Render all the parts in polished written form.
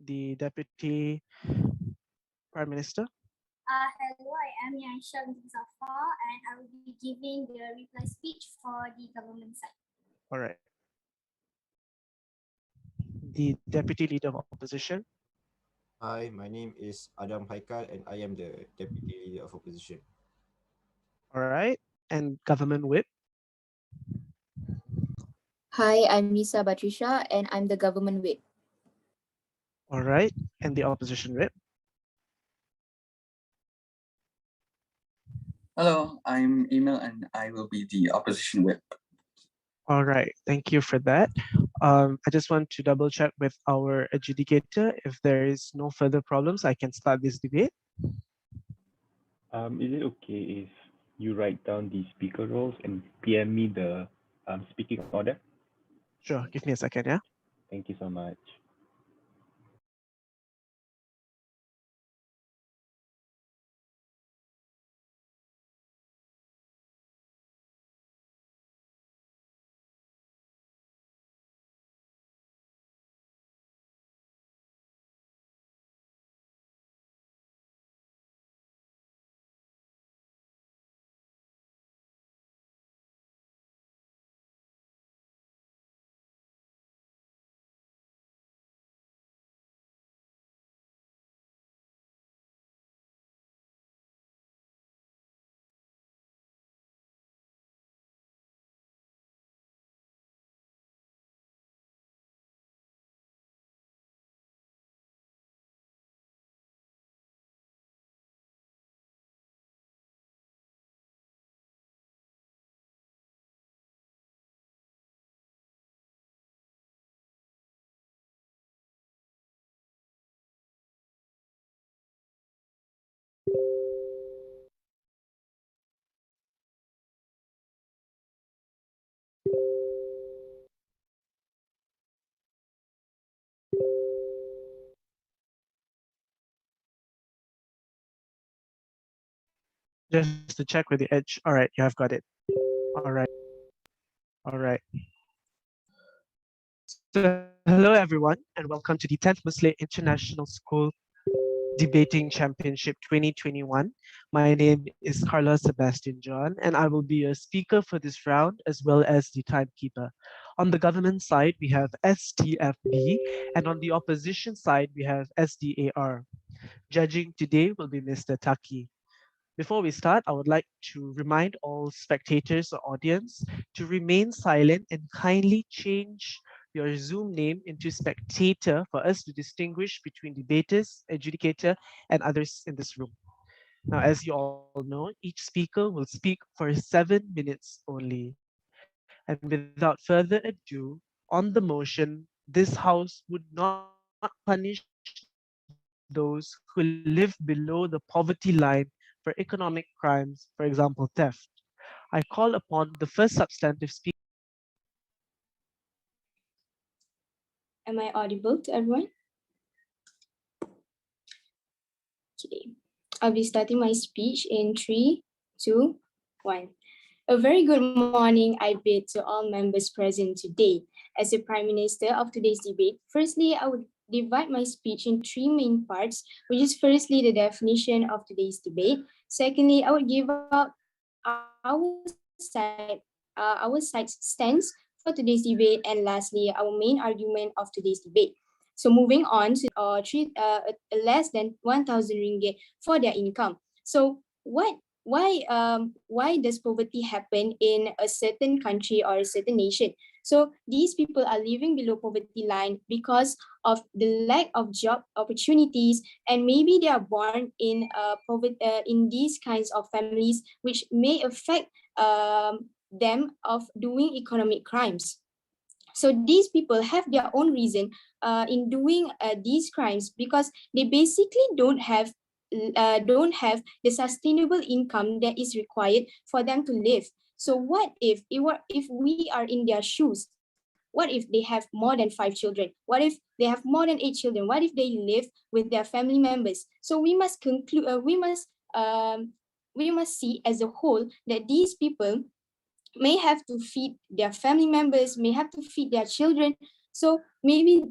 the Deputy Prime Minister. Hello, I am Yaisha binti Zafar, and I will be giving the reply speech for the government side. All right. The Deputy Leader of Opposition. Hi, my name is Adam Haikal and I am the Deputy Leader of Opposition. All right. And Government Whip. Hi, I'm Lisa Batrisha and I'm the Government Whip. All right. And the Opposition Whip. Hello, I'm Emil and I will be the Opposition Whip. All right. Thank you for that. I just want to double check with our adjudicator. If there is no further problems, I can start this debate. Is it okay if you write down the speaker roles and PM me the speaking order? Sure. Give me a second, yeah? Thank you so much. Just to check with the edge. All right, you have got it. All right. All right. So, hello everyone, and welcome to the 10th Muslim International School Debating Championship 2021. My name is Carla Sebastian John, and I will be your speaker for this round as well as the timekeeper. On the government side, we have STFB, and on the opposition side, we have SDAR. Judging today will be Mr. Taki. Before we start, I would like to remind all spectators or audience to remain silent and kindly change your Zoom name into spectator for us to distinguish between debaters, adjudicator, and others in this room. Now, as you all know, each speaker will speak for 7 minutes only. And without further ado, on the motion, this House would not punish those who live below the poverty line for economic crimes, for example, theft. I call upon the first substantive speaker. Am I audible to everyone? Okay. I'll be starting my speech in 3, 2, 1. A very good morning I bid to all members present today. As the Prime Minister of today's debate, firstly, I would divide my speech in 3 main parts, which is firstly the definition of today's debate. Secondly, I would give out our side's stance for today's debate, and lastly, our main argument of today's debate. So moving on to less than 1,000 ringgit for their income. So why does poverty happen in a certain country or a certain nation? So these people are living below poverty line because of the lack of job opportunities, and maybe they are born in in these kinds of families, which may affect them of doing economic crimes. So these people have their own reason in doing these crimes because they basically don't have the sustainable income that is required for them to live. So what if we are in their shoes? What if they have more than 5 children? What if they have more than 8 children? What if they live with their family members? So we must conclude. We must see as a whole that these people may have to feed their family members, may have to feed their children. So maybe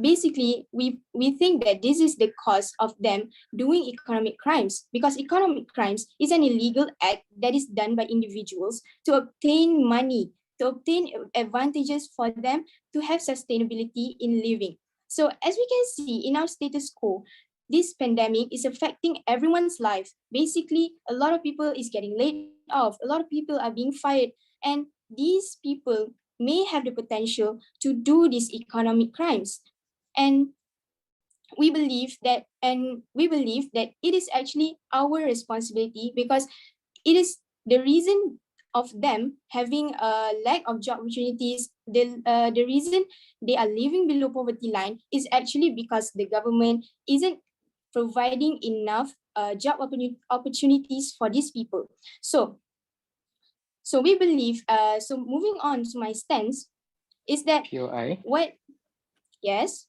basically we think that this is the cause of them doing economic crimes, because economic crimes is an illegal act that is done by individuals to obtain money, to obtain advantages for them to have sustainability in living. So as we can see in our status quo, this pandemic is affecting everyone's life. Basically, a lot of people is getting laid off, a lot of people are being fired, and these people may have the potential to do these economic crimes. And we believe that it is actually our responsibility, because it is the reason of them having a lack of job opportunities. The reason they are living below poverty line is actually because the government isn't providing enough job opportunities for these people. So we believe, so moving on to my stance, is that POI. what, yes?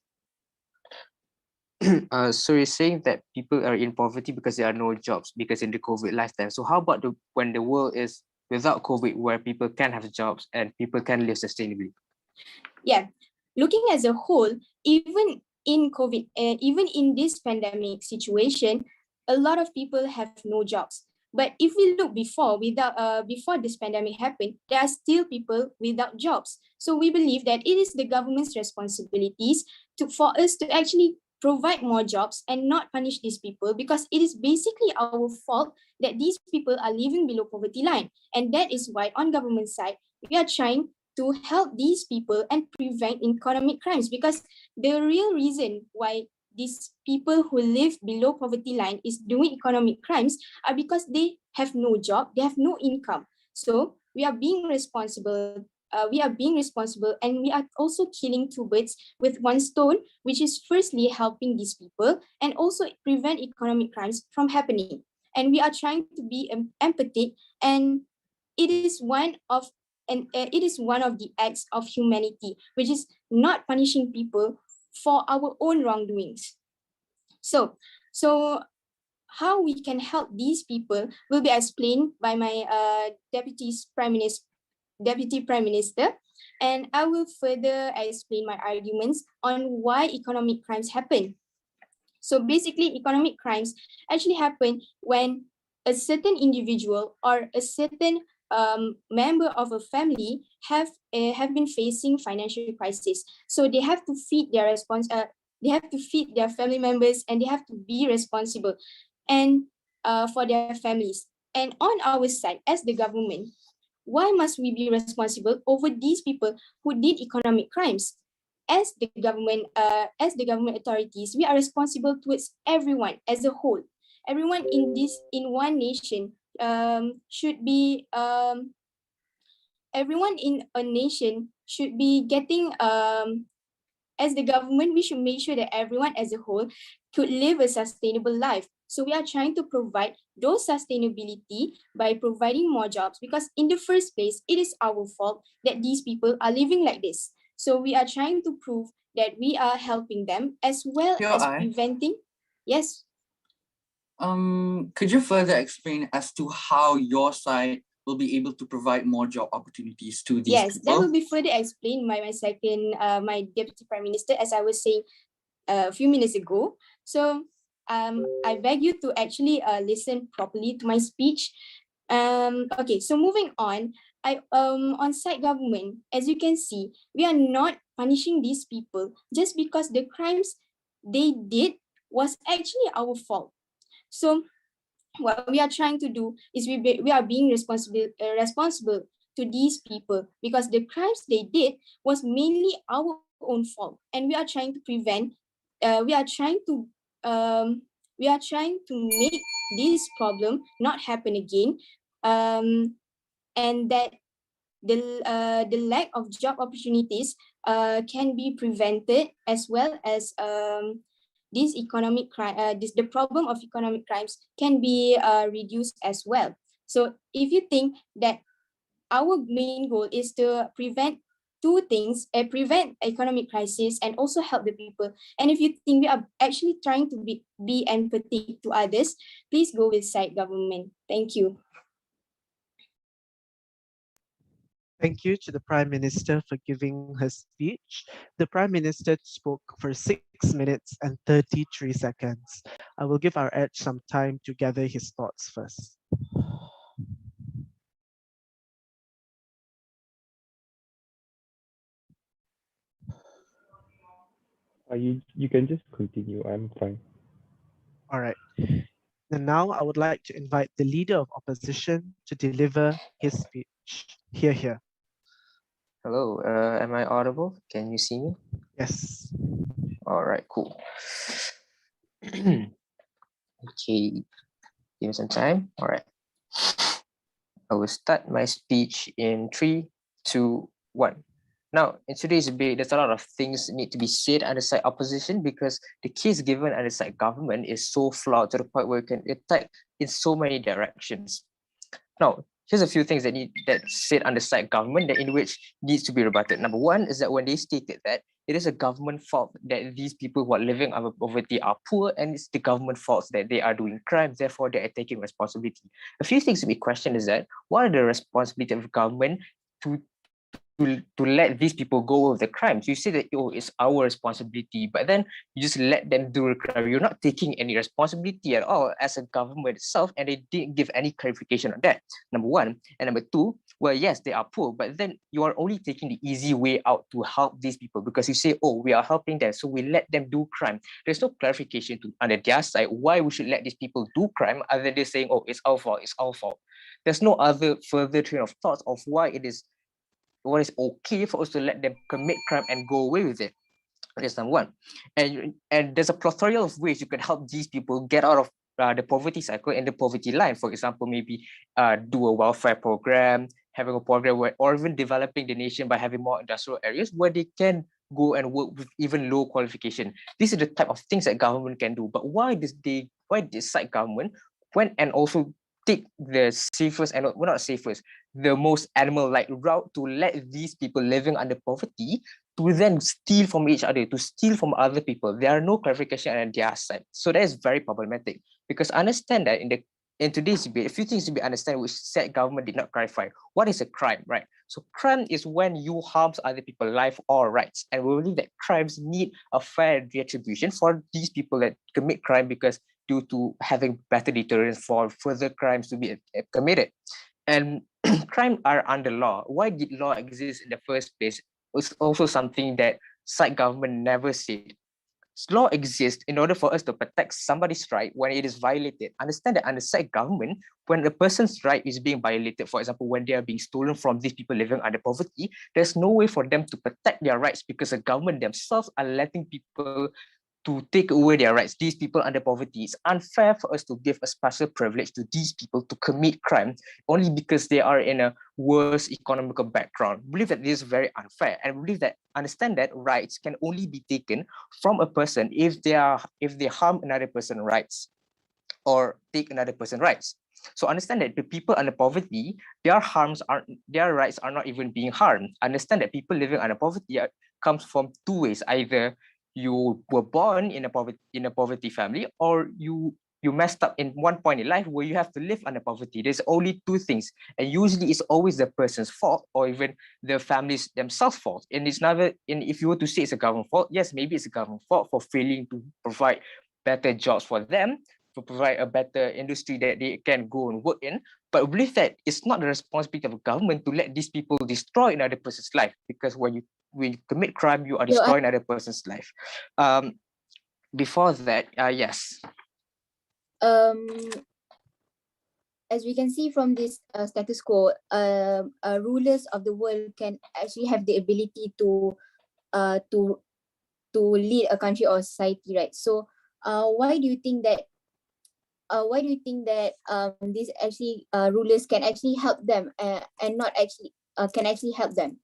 So you're saying that people are in poverty because there are no jobs because in the COVID lifetime. So how about when the world is without COVID, where people can have jobs and people can live sustainably? Yeah, looking as a whole, even in COVID, even in this pandemic situation, a lot of people have no jobs. But if we look before this pandemic happened, there are still people without jobs. So we believe that it is the government's responsibilities for us to actually provide more jobs and not punish these people, because it is basically our fault that these people are living below poverty line. And that is why on government side, we are trying to help these people and prevent economic crimes, because the real reason why these people who live below poverty line is doing economic crimes are because they have no job, they have no income. So we are being responsible. And we are also killing two birds with one stone, which is firstly helping these people and also prevent economic crimes from happening. And we are trying to be empathic, and it is one of the acts of humanity, which is not punishing people for our own wrongdoings. So how we can help these people will be explained by my deputy prime minister, and I will further explain my arguments on why economic crimes happen. So basically, economic crimes actually happen when a certain individual or a certain member of a family have been facing financial crisis. So they have to feed their family members, and they have to be responsible and for their families. And on our side, as the government, why must we be responsible over these people who did economic crimes? As the government authorities, we are responsible towards everyone as a whole. Everyone in one nation should be everyone in a nation should be getting as the government, we should make sure that everyone as a whole could live a sustainable life. So we are trying to provide those sustainability by providing more jobs, because in the first place, it is our fault that these people are living like this. So we are trying to prove that we are helping them as well as preventing. Yes. Could you further explain as to how your side will be able to provide more job opportunities to these yes, people? That will be further explained by my deputy prime minister, as I was saying a few minutes ago. So I beg you to actually listen properly to my speech. Okay, so moving on, on side government, as you can see, we are not punishing these people just because the crimes they did was actually our fault. So what we are trying to do is we are being responsible to these people, because the crimes they did was mainly our own fault, and we are trying to prevent. We are trying to make this problem not happen again, and that the lack of job opportunities can be prevented, as well as the problem of economic crimes can be reduced as well. So if you think that our main goal is to prevent two things, prevent economic crisis and also help the people, and if you think we are actually trying to be empathic to others, please go with side government. Thank you. Thank you to the Prime Minister for giving her speech. The Prime Minister spoke for 6 minutes and 33 seconds. I will give our edge some time to gather his thoughts first. You can just continue. I'm fine. All right. And now I would like to invite the Leader of Opposition to deliver his speech. Here. Hello, am I audible? Can you see me? Yes. All right, cool. Okay, give me some time. All right. I will start my speech in 3, 2, 1. Now, in today's debate, there's a lot of things that need to be said on the side opposition because the case given on the side government is so flawed to the point where it can attack in so many directions. Now, here's a few things that said on the side government that in which needs to be rebutted. Number one is that when they stated that it is a government fault that these people who are living under poverty are poor, and it's the government fault that they are doing crimes, therefore they are taking responsibility. A few things to be questioned is that what are the responsibility of government to let these people go with the crimes? You say that, oh, it's our responsibility, but then you just let them do the crime. You're not taking any responsibility at all as a government itself, and they didn't give any clarification on that. Number one. And number two, well, yes, they are poor, but then you are only taking the easy way out to help these people because you say, oh, we are helping them, so we let them do crime. There's no clarification to on their side why we should let these people do crime other than saying, oh, it's our fault. There's no other further train of thoughts of why it is okay for us to let them commit crime and go away with it. That's number one. And there's a plethora of ways you can help these people get out of the poverty cycle and the poverty line. For example, maybe do a welfare program, having a program where, or even developing the nation by having more industrial areas where they can go and work with even low qualification. These are the type of things that government can do. But why decide government when and also take the safest and well, not safest, the most animal-like route to let these people living under poverty to then steal from each other, to steal from other people. There are no clarification on their side. So that is very problematic because understand that in today's debate, a few things to be understood which said government did not clarify. What is a crime, right? So crime is when you harm other people's life or rights. And we believe that crimes need a fair retribution for these people that commit crime because due to having better deterrence for further crimes to be committed. And crime are under law. Why did law exist in the first place? It's also something that side government never said. Law exists in order for us to protect somebody's right when it is violated. Understand that under side government, when a person's right is being violated, for example, when they are being stolen from these people living under poverty, there's no way for them to protect their rights because the government themselves are letting people to take away their rights. These people under poverty. It's unfair for us to give a special privilege to these people to commit crime only because they are in a worse economical background. We believe that this is very unfair, and we believe that understand that rights can only be taken from a person if they harm another person's rights or take another person's rights. So understand that the people under poverty, their rights are not even being harmed. Understand that people living under poverty comes from two ways: either you were born in a poverty family, or you messed up in one point in life where you have to live under poverty. There's only two things, and usually it's always the person's fault or even the families themselves' fault. And it's never. And if you were to say it's a government fault, yes, maybe it's a government fault for failing to provide better jobs for them, to provide a better industry that they can go and work in. But we believe that it's not the responsibility of government to let these people destroy another person's life, because when you commit crime, you are destroying another person's life. Before that, yes. As we can see from this status quo, rulers of the world can actually have the ability to lead a country or society, right? So why do you think that these actually rulers can actually help them and not actually can actually help them?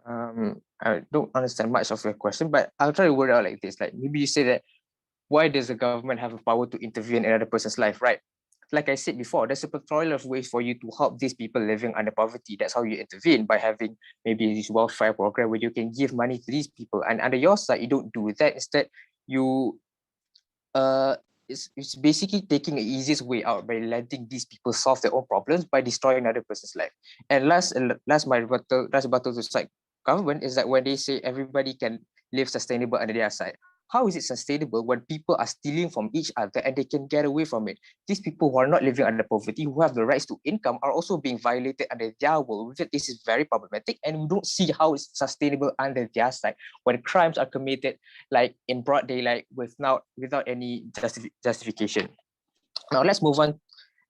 I don't understand much of your question, but I'll try to word out like this. Like maybe you say that why does the government have a power to intervene in another person's life, right? Like I said before, there's a plethora of ways for you to help these people living under poverty. That's how you intervene, by having maybe this welfare program where you can give money to these people. And under your side, you don't do that. Instead, you it's basically taking the easiest way out by letting these people solve their own problems by destroying another person's life. And last rebuttal to side government is that when they say everybody can live sustainable under their side, how is it sustainable when people are stealing from each other and they can get away from it? These people who are not living under poverty, who have the rights to income, are also being violated under their world. This is very problematic, and we don't see how it's sustainable under their side when crimes are committed like in broad daylight without any justification. Now let's move on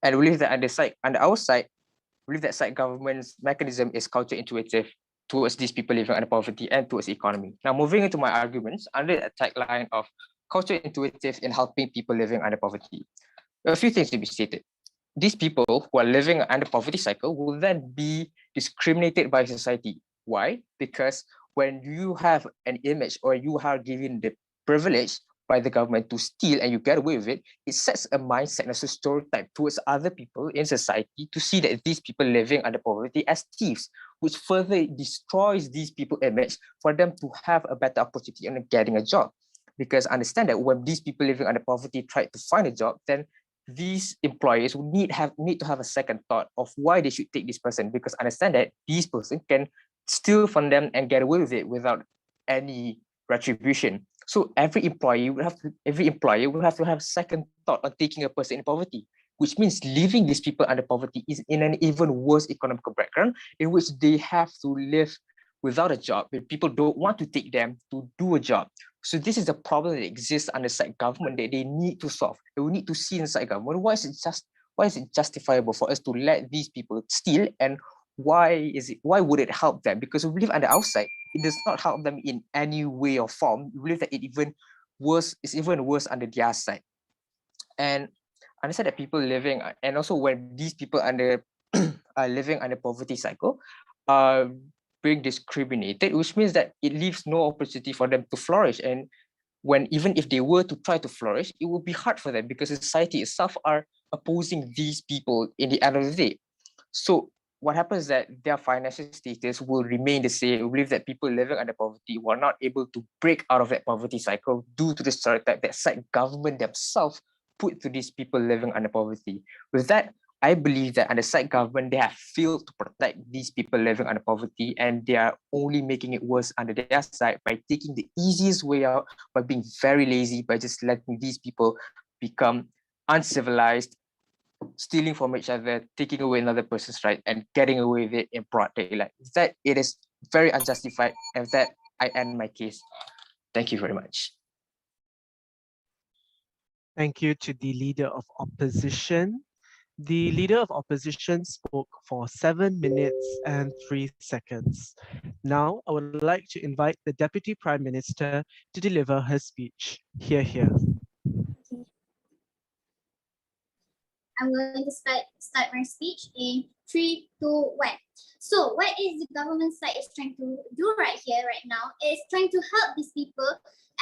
and believe that under our side, believe that side government's mechanism is counterintuitive towards these people living under poverty and towards the economy. Now, moving into my arguments under the tagline of counterintuitive in helping people living under poverty, a few things to be stated. These people who are living under poverty cycle will then be discriminated by society. Why? Because when you have an image or you are given the privilege by the government to steal and you get away with it, it sets a mindset and a stereotype towards other people in society to see that these people living under poverty as thieves, which further destroys these people's image for them to have a better opportunity in getting a job. Because understand that when these people living under poverty try to find a job, then these employers will need to have a second thought of why they should take this person, because understand that these person can steal from them and get away with it without any retribution. So every employer will have to have second thought on taking a person in poverty, which means leaving these people under poverty is in an even worse economical background in which they have to live without a job, but people don't want to take them to do a job. So this is a problem that exists under side government that they need to solve. They will need to see inside government why is it justifiable for us to let these people steal, and why would it help them? Because we believe on the outside, it does not help them in any way or form. We believe that it's even worse under their side. And understand that people living, and also when these people under are living under poverty cycle are being discriminated, which means that it leaves no opportunity for them to flourish. And when even if they were to try to flourish, it will be hard for them because society itself are opposing these people in the end of the day. So what happens is that their financial status will remain the same. We believe that people living under poverty were not able to break out of that poverty cycle due to the stereotype that side government themselves put to these people living under poverty. With that, I believe that under side government, they have failed to protect these people living under poverty, and they are only making it worse under their side by taking the easiest way out, by being very lazy, by just letting these people become uncivilized, stealing from each other, taking away another person's right, and getting away with it in broad daylight. That it is very unjustified, and that I end my case. Thank you very much. Thank you to the Leader of Opposition. The Leader of Opposition spoke for 7 minutes and 3 seconds. Now, I would like to invite the Deputy Prime Minister to deliver her speech. Hear, hear. I'm going to start my speech in 3, 2, 1. So what is the government side is trying to do right here, right now, is trying to help these people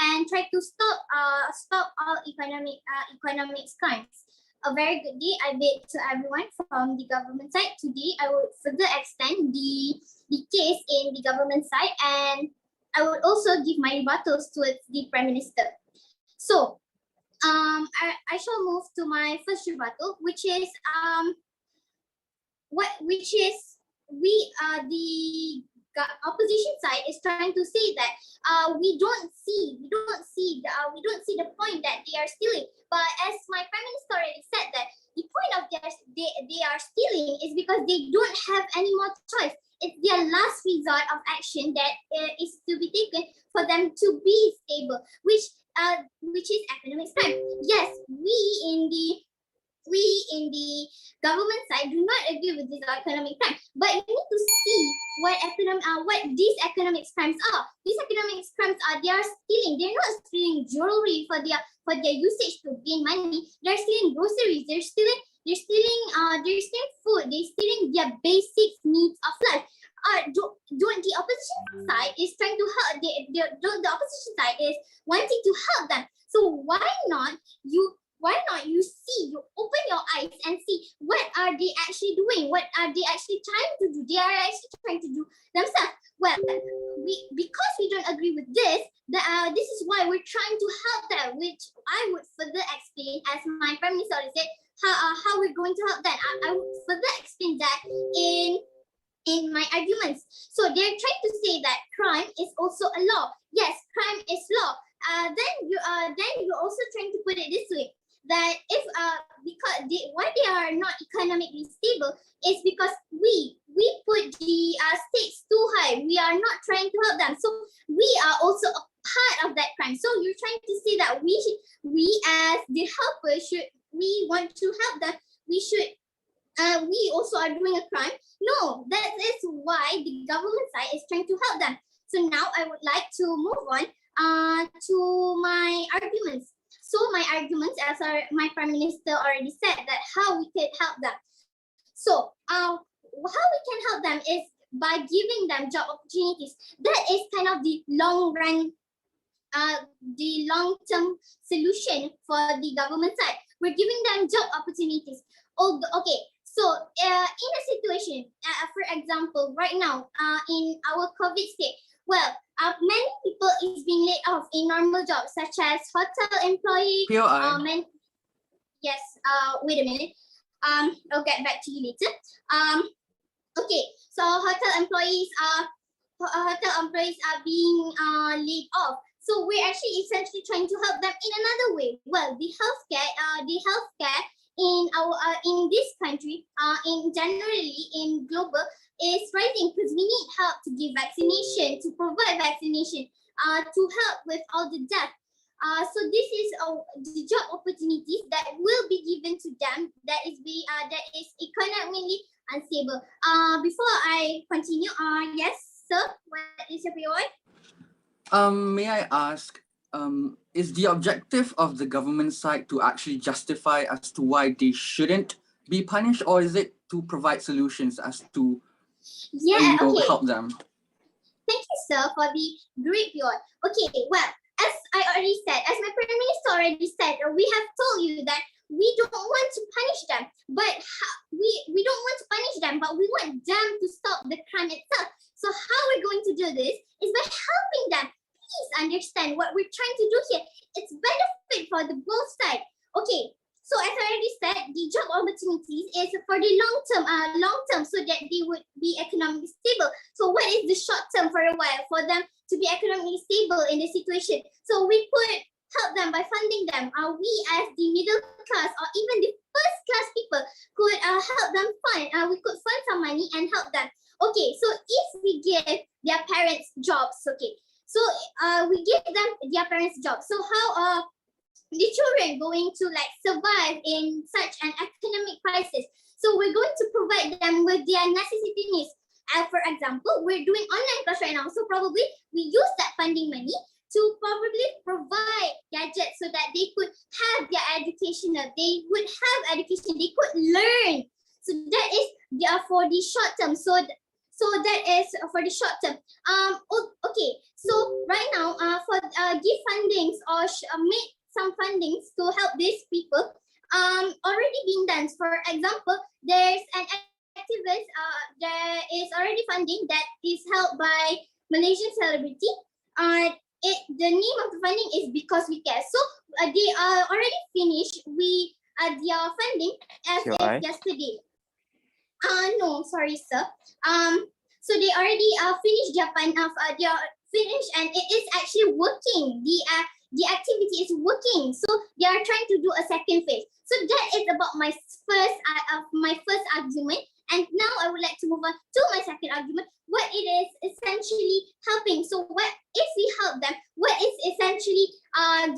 and try to stop all economic crimes. A very good day I bid to everyone from the government side. Today I will further extend the case in the government side, and I would also give my rebuttals towards the Prime Minister. So I shall move to my first rebuttal, which is the opposition side is trying to say that we don't see the point that they are stealing. But as my Prime Minister already said, that the point of they are stealing is because they don't have any more choice. It's their last resort of action that is to be taken for them to be stable, which is economic crime. Yes, we in the government side do not agree with this economic crime, but you need to see what these economic crimes are. These economic crimes are, they are stealing. They're not stealing jewelry for their usage to gain money. They're stealing groceries. They're stealing food. They're stealing their basic needs of life. The opposition side is trying to help. The opposition side is wanting to help them. So why not you open your eyes and see what are they actually doing? What are they actually trying to do? They are actually trying to do themselves. Well, because we don't agree with this, this is why we're trying to help them, which I would further explain, as my Prime Minister already said, how we're going to help them. I would further explain that in my arguments. So they're trying to say that crime is also a law. Yes, crime is law. Then you're also trying to put it this way, that if because why they are not economically stable is because we put the stakes too high. We are not trying to help them, so we are also a part of that crime. So you're trying to say that we as the helpers we want to help them. We also are doing a crime. No, that is why the government side is trying to help them. So now I would like to move on to my arguments. So my arguments, as my Prime Minister already said, that how we could help them. So how we can help them is by giving them job opportunities. That is kind of the long run, the long-term solution for the government side. We're giving them job opportunities. Okay, so in a situation, for example, right now, in our COVID state, well, many people is being laid off in normal jobs, such as hotel employee. POI. Yes. Wait a minute. I'll get back to you later. Okay. So hotel employees are being laid off. So we're actually essentially trying to help them in another way. Well, the healthcare in this country, in generally in global, is rising because we need help to give vaccination, to provide vaccination, to help with all the death. So this is the job opportunities that will be given to them that is economically unstable. Before I continue, yes, sir, what is your POI? May I ask, is the objective of the government side to actually justify as to why they shouldn't be punished, or is it to provide solutions as to help them? Thank you, sir, for the great POI. Okay, well, as I already said, as my Prime Minister already said, we have told you that we don't want to punish them, but we don't want to punish them, but we want them to stop the crime itself. So how we're going to do this is by helping them. Please understand what we're trying to do here. It's benefit for the both sides. Okay, so as I already said, the job opportunities is for the long term, so that they would be economically stable. So what is the short term for a while for them to be economically stable in the situation? So we could help them by funding them. We as the middle class or even the first class people could help them fund. We could fund some money and help them. Okay, so if we give their parents jobs, okay, so we give them their parents jobs. So how the children going to like survive in such an economic crisis? So we're going to provide them with their necessity needs. For example, we're doing online class right now, so probably we use that funding money to probably provide gadgets so that they could have their education. They would have education. They could learn. So that is for the short term. So that is for the short term. Okay. So right now, for give fundings or make some fundings to help these people, already being done. For example, there's an activist. There is already funding that is held by Malaysian celebrity. The name of the funding is Because We Care. So they are already finished. Their funding as of yesterday. No, sorry, sir. So they already finished their they are finished, and it is actually working. The activity is working. So they are trying to do a second phase. So that is about my first argument. And now I would like to move on to my second argument. What it is essentially helping. So what if we help them? What is essentially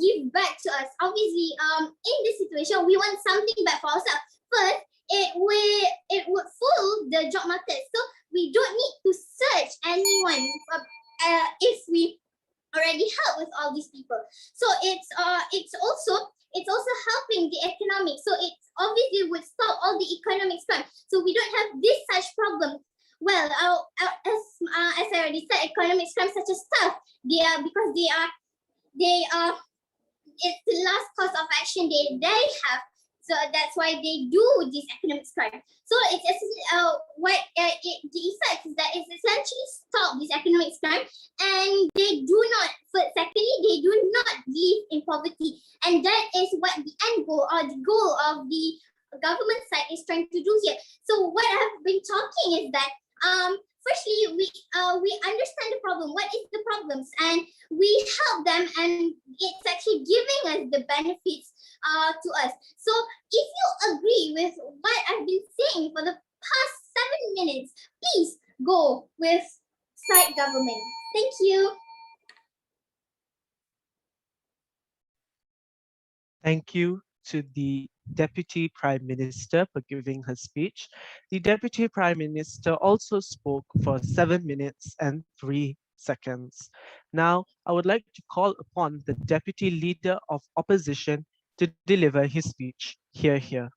give back to us? Obviously, in this situation, we want something back for ourselves. First, it would full the job market. So we don't need to search anyone if we already help with all these people. So it's also helping the economic. So it obviously would stop all the economic crime. So we don't have this such problem. Well, as I already said, economic crime such as theft, it's the last course of action they have. So that's why they do this economic crime. So it's the effect is that it's essentially stop this economic crime, and they do not. Secondly, they do not live in poverty, and that is what the end goal or the goal of the government side is trying to do here. So what I've been talking is that firstly, we understand the problem. What is the problems? And we help them, and it's actually giving us the benefits to us. So if you agree with what I've been saying for the past 7 minutes, please go with side government. Thank you. Thank you to the Deputy Prime Minister for giving her speech. The Deputy Prime Minister also spoke for 7 minutes and 3 seconds. Now, I would like to call upon the Deputy Leader of Opposition to deliver his speech. Hear, hear.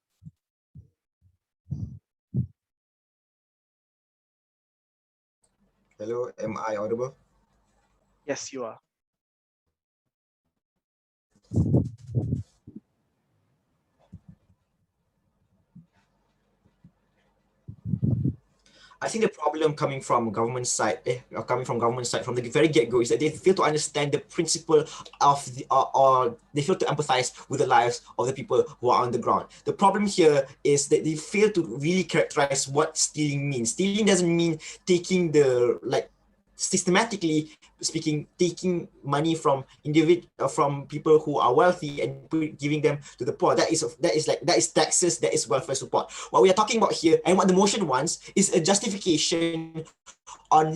Hello, am I audible? Yes, you are. I think the problem coming from government side, from the very get-go, is that they fail to understand the principle of the, or they fail to empathize with the lives of the people who are on the ground. The problem here is that they fail to really characterize what stealing means. Stealing doesn't mean taking the, like, systematically speaking, taking money from from people who are wealthy and giving them to the poor. That is taxes, that is welfare support. What we are talking about here, and what the motion wants, is a justification on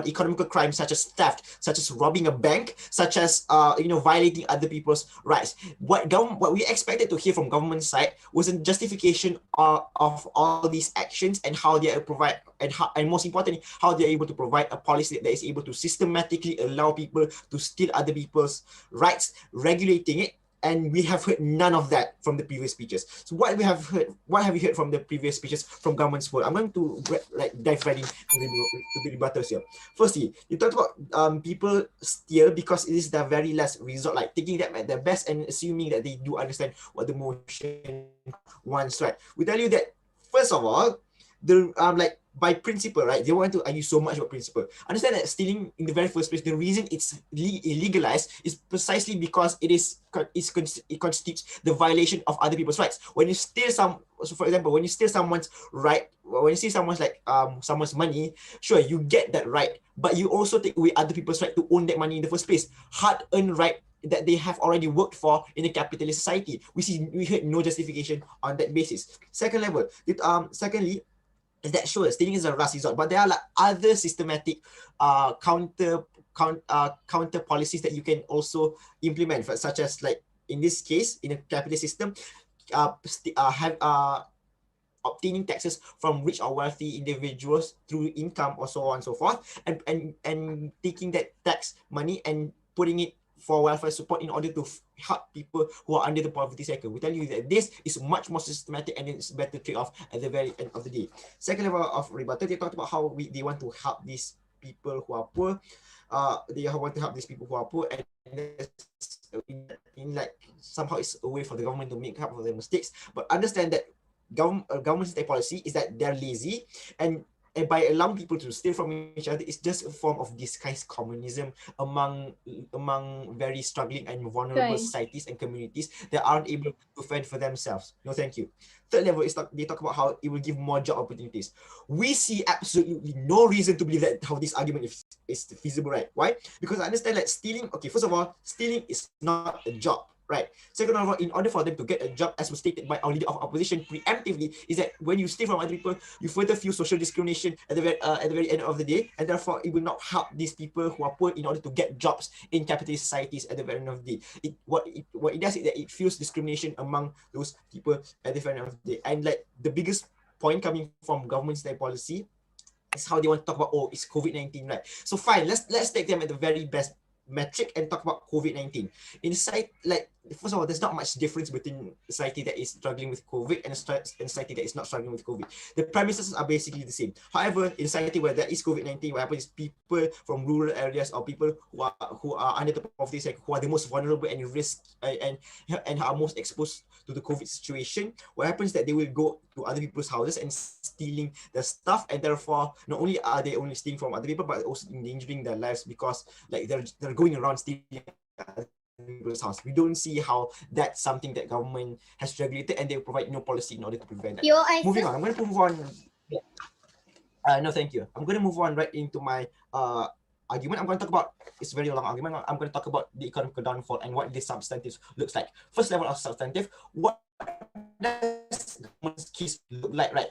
economical crimes such as theft, such as robbing a bank, such as violating other people's rights. What we expected to hear from government side was a justification of all these actions and how they provide, and most importantly, how they're able to provide a policy that is able to systematically allow people to steal other people's rights, regulating it. And we have heard none of that from the previous speeches. So what have you heard from the previous speeches from government's world? I'm going to dive right into the rebuttals here. Firstly, you talked about people steal because it is the very last resort, like taking them at their best and assuming that they do understand what the motion wants, right? We tell you that, first of all, the by principle, right? They want to argue so much about principle. Understand that stealing in the very first place, the reason it's illegalized is precisely because it constitutes the violation of other people's rights. When you steal for example, when you steal someone's right, when you steal someone's money, sure, you get that right, but you also take away other people's right to own that money in the first place. Hard-earned right that they have already worked for in a capitalist society. We heard no justification on that basis. Secondly, is that sure, stealing is a last resort, but there are like other systematic counter policies that you can also implement, such as, like in this case, in a capitalist system, obtaining taxes from rich or wealthy individuals through income or so on and so forth, and taking that tax money and putting it for welfare support in order to help people who are under the poverty cycle. We tell you that this is much more systematic and it's better trade-off at the very end of the day. Second level of rebuttal, they talked about how they want to help these people who are poor. They want to help these people who are poor, and in like somehow it's a way for the government to make up for their mistakes. But understand that government's policy is that they're lazy, and by allowing people to steal from each other, it's just a form of disguised communism among very struggling and vulnerable societies and communities that aren't able to fend for themselves. No, thank you. Third level is they talk about how it will give more job opportunities. We see absolutely no reason to believe that how this argument is feasible, right? Why? Because I understand that stealing, okay, first of all, stealing is not a job. Right. Second of all, in order for them to get a job, as was stated by our leader of opposition preemptively, is that when you steal from other people, you further feel social discrimination at the very end of the day, and therefore it will not help these people who are poor in order to get jobs in capitalist societies at the very end of the day. What it does is that it fuels discrimination among those people at the very end of the day. And like the biggest point coming from government's policy is how they want to talk about, it's COVID-19, right? So fine, let's take them at the very best metric and talk about COVID-19. Inside, like first of all, there's not much difference between society that is struggling with COVID and society that is not struggling with COVID. The premises are basically the same. However, in society where there is COVID-19, what happens is people from rural areas or people who are under the poverty cycle, who are the most vulnerable and risk and are most exposed to the COVID situation, what happens is that they will go to other people's houses and stealing their stuff, and therefore not only are they only stealing from other people, but also endangering their lives, because like they're going around stealing other people's house. We don't see how that's something that government has regulated, and they provide no policy in order to prevent that. Moving on, I'm going to move on. No, thank you. I'm going to move on right into my argument. I'm going to talk about, it's a very long argument. I'm going to talk about the economic downfall and what this substantive looks like. First level of substantive, what does government's case look like, right?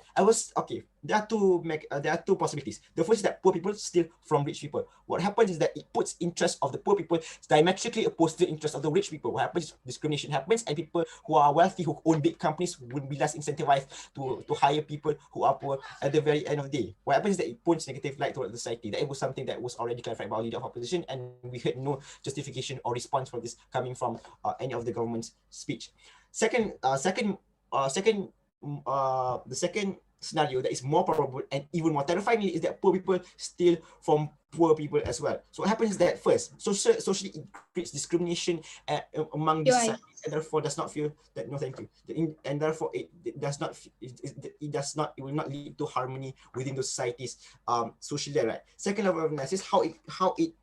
There are two possibilities. The first is that poor people steal from rich people. What happens is that it puts interest of the poor people diametrically opposed to the interest of the rich people. What happens is discrimination happens, and people who are wealthy, who own big companies, will be less incentivized to hire people who are poor at the very end of the day. What happens is that it points negative light towards the society. That was something that was already clarified by our leader of opposition, and we heard no justification or response for this coming from any of the government's speech. The second scenario that is more probable and even more terrifying is that poor people steal from poor people as well. So what happens is that first, socially it creates discrimination among the society, and therefore does not feel that, no thank you, and therefore it will not lead to harmony within those societies socially, right? Second level of analysis, how it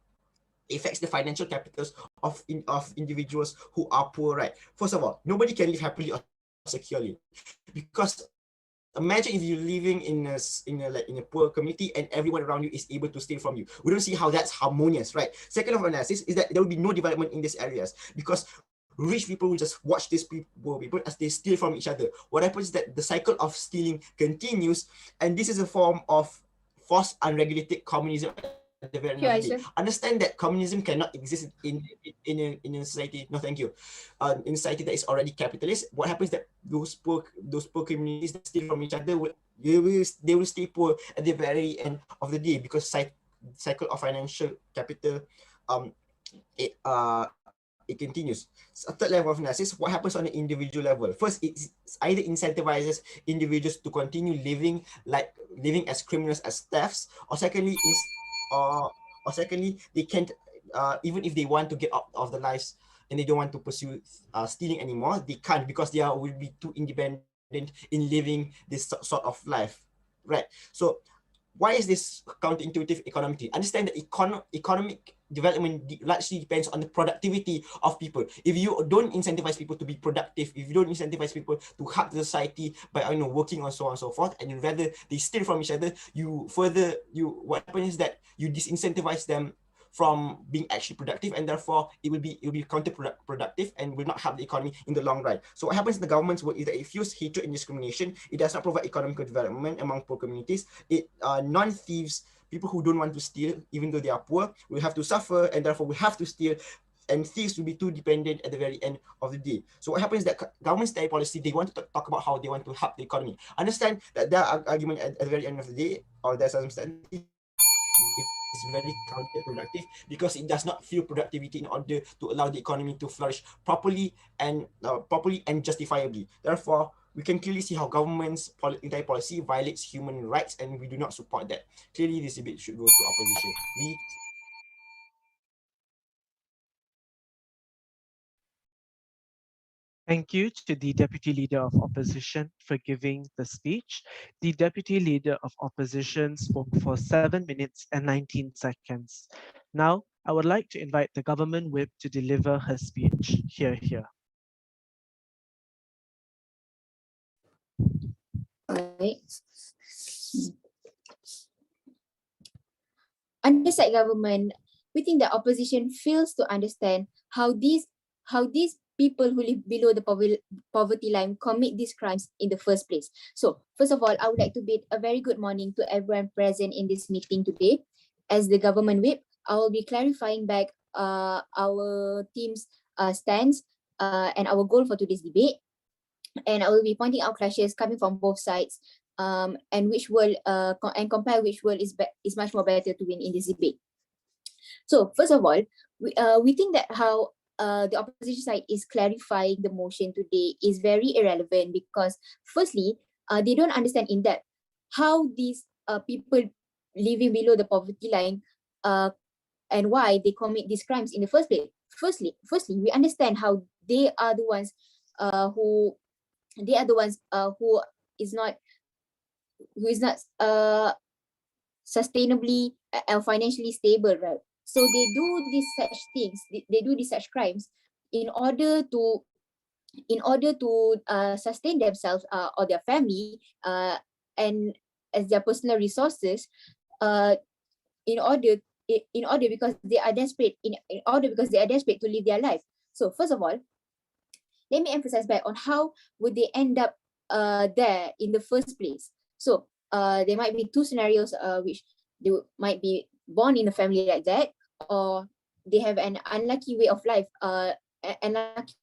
affects the financial capitals of individuals who are poor, right? First of all, nobody can live happily or securely, because imagine if you're living in a poor community and everyone around you is able to steal from you. We don't see how that's harmonious, right? Second level of analysis is that there will be no development in these areas, because rich people will just watch these poor people as they steal from each other. What happens is that the cycle of stealing continues, and this is a form of forced unregulated communism. At the very end of the day. Understand that communism cannot exist in a society. No, thank you. In a society that is already capitalist, what happens is that those poor communities that steal from each other they will stay poor at the very end of the day, because cycle of financial capital it continues. So third level of analysis, what happens on an individual level? First, it either incentivizes individuals to continue living as criminals, as thefts, or secondly they can't, even if they want to get out of their lives and they don't want to pursue stealing anymore, they can't, because they will be too independent in living this sort of life, right? So why is this counterintuitive economically? Understand that economic development largely depends on the productivity of people. If you don't incentivize people to be productive, if you don't incentivize people to help the society by working on so on and so forth, and rather they steal from each other, what happens is that you disincentivize them from being actually productive, and therefore it will be counterproductive and will not help the economy in the long run. So what happens in the government's work is that it fuels hatred and discrimination. It does not provide economic development among poor communities. It non-thieves, people who don't want to steal even though they are poor, will have to suffer, and therefore will have to steal, and thieves will be too dependent at the very end of the day. So what happens is that government's style policy, they want to talk about how they want to help the economy. Understand that there are arguments at the very end of the day, or there's some is very counterproductive, because it does not fuel productivity in order to allow the economy to flourish properly and justifiably. Therefore, we can clearly see how government's entire policy violates human rights, and we do not support that. Clearly, this debate should go to opposition. Thank you to the Deputy Leader of Opposition for giving the speech. The Deputy Leader of Opposition spoke for 7 minutes and 19 seconds. Now, I would like to invite the Government Whip to deliver her speech. Here. Right. Under side government, we think the opposition fails to understand how these people who live below the poverty line commit these crimes in the first place. So first of all, I would like to bid a very good morning to everyone present in this meeting today. As the government whip, I will be clarifying back our team's stance and our goal for today's debate. And I will be pointing out clashes coming from both sides, and which world and compare which world is much more better to win in this debate. So first of all, we think that how the opposition side is clarifying the motion today is very irrelevant because firstly, they don't understand in depth how these people living below the poverty line and why they commit these crimes in the first place. Firstly, we understand how they are the ones who is not sustainably and financially stable, right? So they do these such things, they do these such crimes in order to sustain themselves or their family and as their personal resources in order because they are desperate to live their life. So first of all, let me emphasize back on how would they end up there in the first place. So there might be two scenarios which they might be born in a family like that, or they have an unlucky way of life, unlucky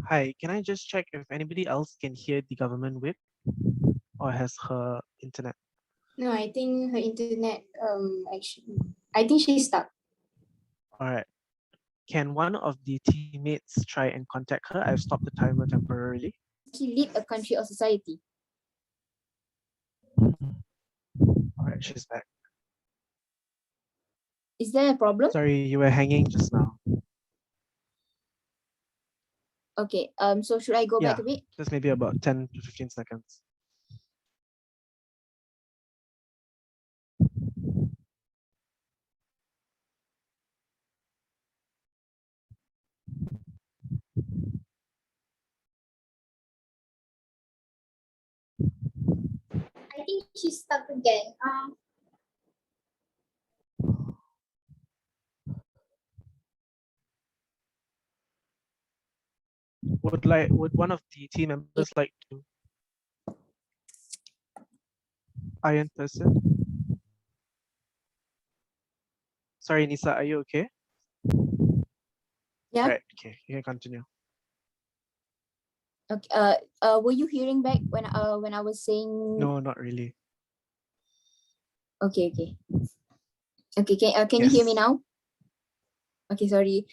Hi, can I just check if anybody else can hear the government whip or has her internet? No, I think her internet actually, I think she's stuck. All right. Can one of the teammates try and contact her? I've stopped the timer temporarily. She lead a country or society. All right, she's back. Is there a problem? Sorry, you were hanging just now. Okay, so should I go back a bit? Just maybe about 10 to 15 seconds. I think she's stuck again. Would one of the team members like to iron person? Sorry, Nisa, are you okay? Yeah. Right, okay, you can continue. Okay. Were you hearing back when I was saying? No, not really. Okay. Okay. Can you hear me now? Okay. Sorry.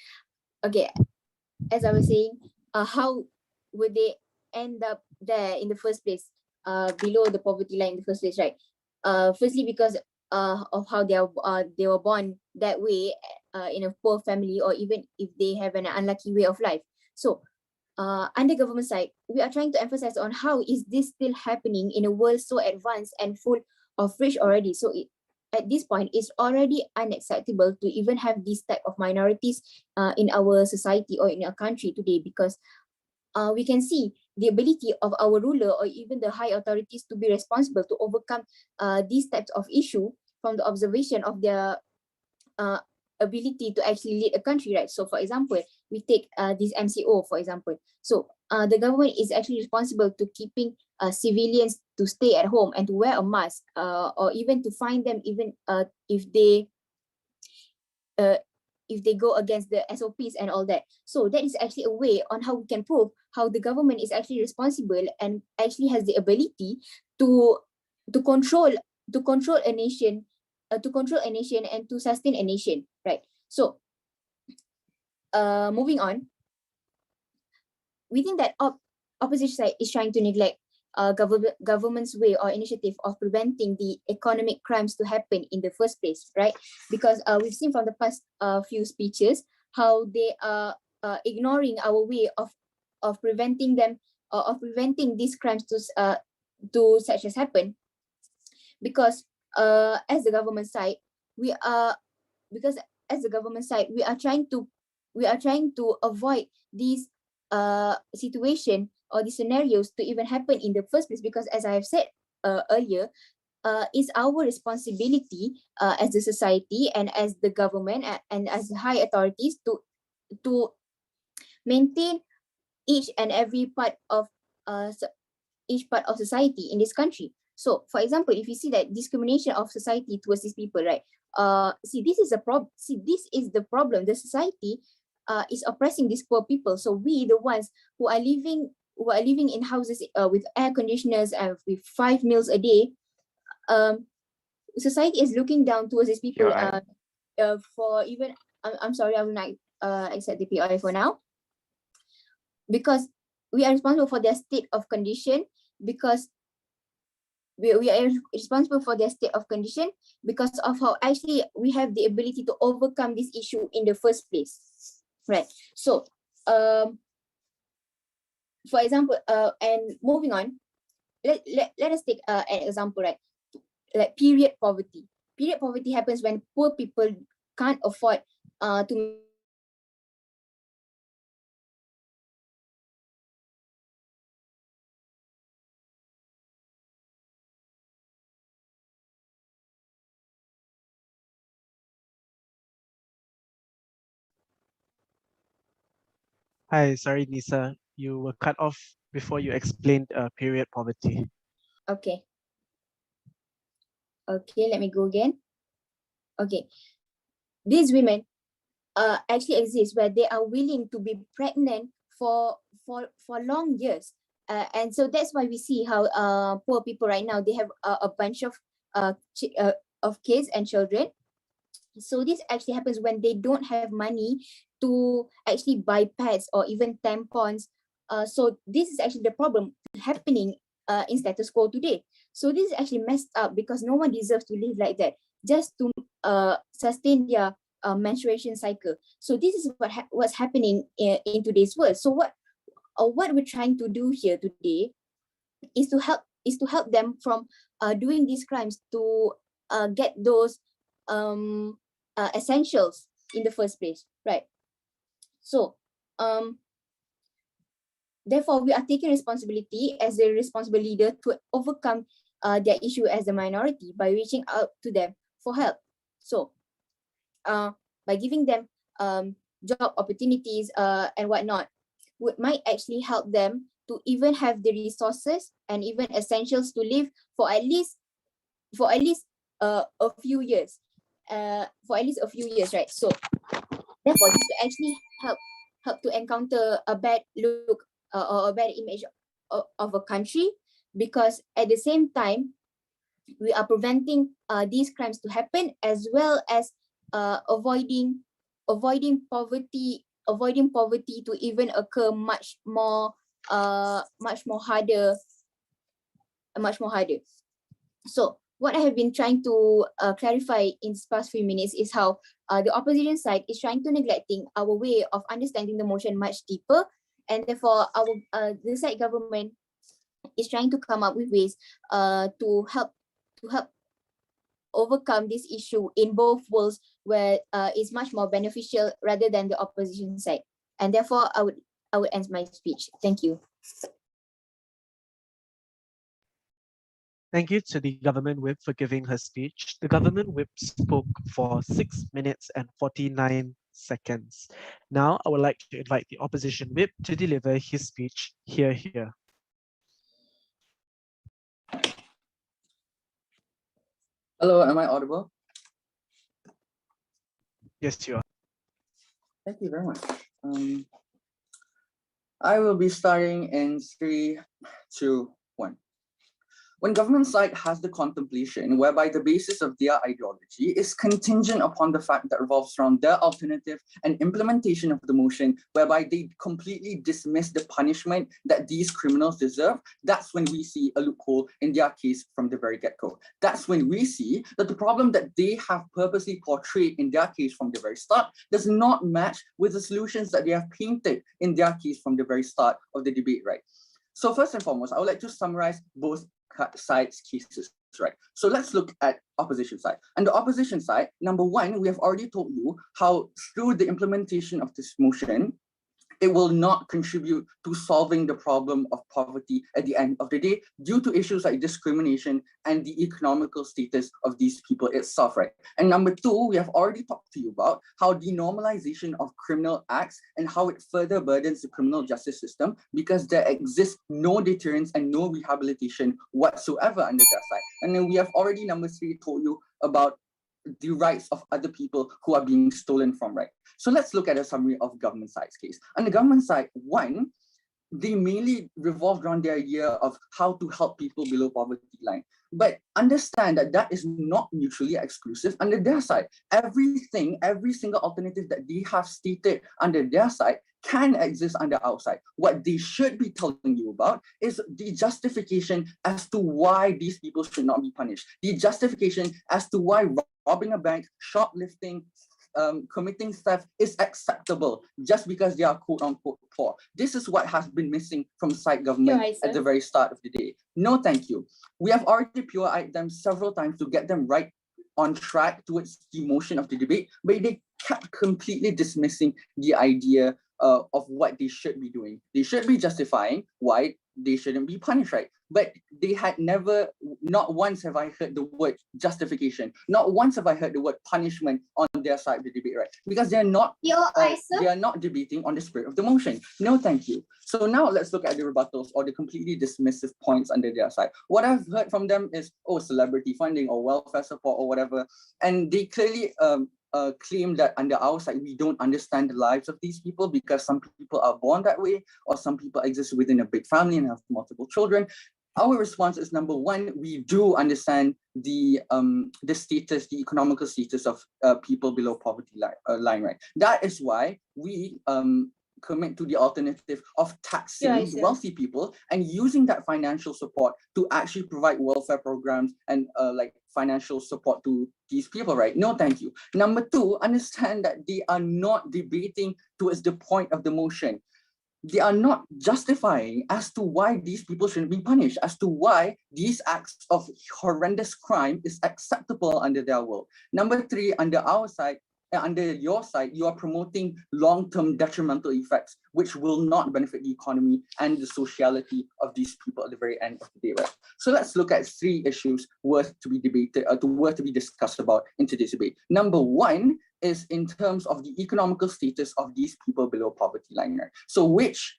Okay. As I was saying, how would they end up there in the first place? Below the poverty line in the first place, right? Firstly, because of how they were born that way in a poor family, or even if they have an unlucky way of life. So under government side, we are trying to emphasize on how is this still happening in a world so advanced and full of rich already. So at this point, it's already unacceptable to even have these type of minorities in our society or in our country today, because we can see the ability of our ruler or even the high authorities to be responsible to overcome these types of issue from the observation of their ability to actually lead a country, right? So for example, we take this MCO, for example. So the government is actually responsible to keeping civilians to stay at home and to wear a mask, or even to fine them even if they go against the SOPs and all that. So that is actually a way on how we can prove how the government is actually responsible and actually has the ability to control a nation, and to sustain a nation, right? So moving on, we think that opposition side is trying to neglect government's way or initiative of preventing the economic crimes to happen in the first place, right? Because we've seen from the past few speeches how they are ignoring our way of preventing them, of preventing these crimes to such as happen. Because as the government side, we are trying to avoid these situation or the scenarios to even happen in the first place, because as I have said earlier, it's our responsibility as the society and as the government and as high authorities to maintain each and every part of society in this country. So for example, if you see that discrimination of society towards these people, right, see, this is a problem. See, this is the problem. The society is oppressing these poor people. So we, the ones who are living in houses with air conditioners and with 5 meals a day, society is looking down towards these people. For even, I'm sorry, I will not accept the POI for now, because we are responsible for their state of condition, because we are responsible for their state of condition because of how actually we have the ability to overcome this issue in the first place, right? So, for example, and moving on, let us take an example, right? Like period poverty. Period poverty happens when poor people can't afford to Hi, sorry, Nisa. You were cut off before you explained period poverty. Okay. Okay, let me go again. Okay. These women actually exist where they are willing to be pregnant for long years. And so that's why we see how poor people right now, they have a bunch of kids and children. So this actually happens when they don't have money to actually buy pads or even tampons. So this is actually the problem happening in status quo today. So this is actually messed up because no one deserves to live like that just to sustain their menstruation cycle. So this is what's happening in today's world. So what we're trying to do here today is to help them from doing these crimes, to get those essentials in the first place, right? So therefore we are taking responsibility as a responsible leader to overcome their issue as a minority by reaching out to them for help. So by giving them job opportunities and whatnot, might actually help them to even have the resources and even essentials to live for at least a few years. Right? So therefore this will actually help to encounter a bad look or a bad image of a country, because at the same time we are preventing these crimes to happen, as well as avoiding poverty to even occur much more harder. So what I have been trying to clarify in this past few minutes is how the opposition side is trying to neglecting our way of understanding the motion much deeper, and therefore the side government is trying to come up with ways to help overcome this issue in both worlds, where it's much more beneficial rather than the opposition side. And therefore I would end my speech. Thank you. Thank you to the government whip for giving her speech. The government whip spoke for 6 minutes and 49 seconds. Now I would like to invite the opposition whip to deliver his speech. Here. Hello, am I audible? Yes, you are. Thank you very much. I will be starting in 3, 2, 1. When government side has the contemplation whereby the basis of their ideology is contingent upon the fact that revolves around their alternative and implementation of the motion, whereby they completely dismiss the punishment that these criminals deserve, that's when we see a loophole in their case from the very get-go. That's when we see that the problem that they have purposely portrayed in their case from the very start does not match with the solutions that they have painted in their case from the very start of the debate, right? So first and foremost, I would like to summarize both sides' cases, right? So let's look at opposition side. And the opposition side, number one, we have already told you how through the implementation of this motion, it will not contribute to solving the problem of poverty at the end of the day due to issues like discrimination and the economical status of these people itself, right? And number two, we have already talked to you about how the normalization of criminal acts and how it further burdens the criminal justice system because there exists no deterrence and no rehabilitation whatsoever under that side. And then we have already, number three, told you about the rights of other people who are being stolen from, right? So let's look at a summary of government side's case. On the government side, one, they mainly revolved around the idea of how to help people below poverty line. But understand that that is not mutually exclusive under their side. Everything, every single alternative that they have stated under their side can exist under our side. What they should be telling you about is the justification as to why these people should not be punished. The justification as to why robbing a bank, shoplifting, committing theft is acceptable just because they are quote unquote poor. This is what has been missing from side government at the very start of the day. No, thank you. We have already POI'd them several times to get them right on track towards the motion of the debate, but they kept completely dismissing the idea of what they should be doing. They should be justifying why they shouldn't be punished, right? But they had never, not once have I heard the word justification. Not once have I heard the word punishment on their side of the debate, right? Because they're not, they are not debating on the spirit of the motion. No, thank you. So now let's look at the rebuttals or the completely dismissive points under their side. What I've heard from them is, oh, celebrity funding or welfare support or whatever. And they clearly claim that under our side, we don't understand the lives of these people because some people are born that way or some people exist within a big family and have multiple children. Our response is, number one, we do understand the status, the economical status of people below poverty line, right? That is why we commit to the alternative of taxing wealthy people and using that financial support to actually provide welfare programs and like financial support to these people, right? No, thank you. Number two, understand that they are not debating towards the point of the motion. They are not justifying as to why these people shouldn't be punished, as to why these acts of horrendous crime is acceptable under their world. Number three, under our side, under your side, you are promoting long-term detrimental effects, which will not benefit the economy and the sociality of these people at the very end of the day, right? So let's look at three issues worth to be debated, worth to be discussed about in today's debate. Number one is in terms of the economical status of these people below poverty line, right? So which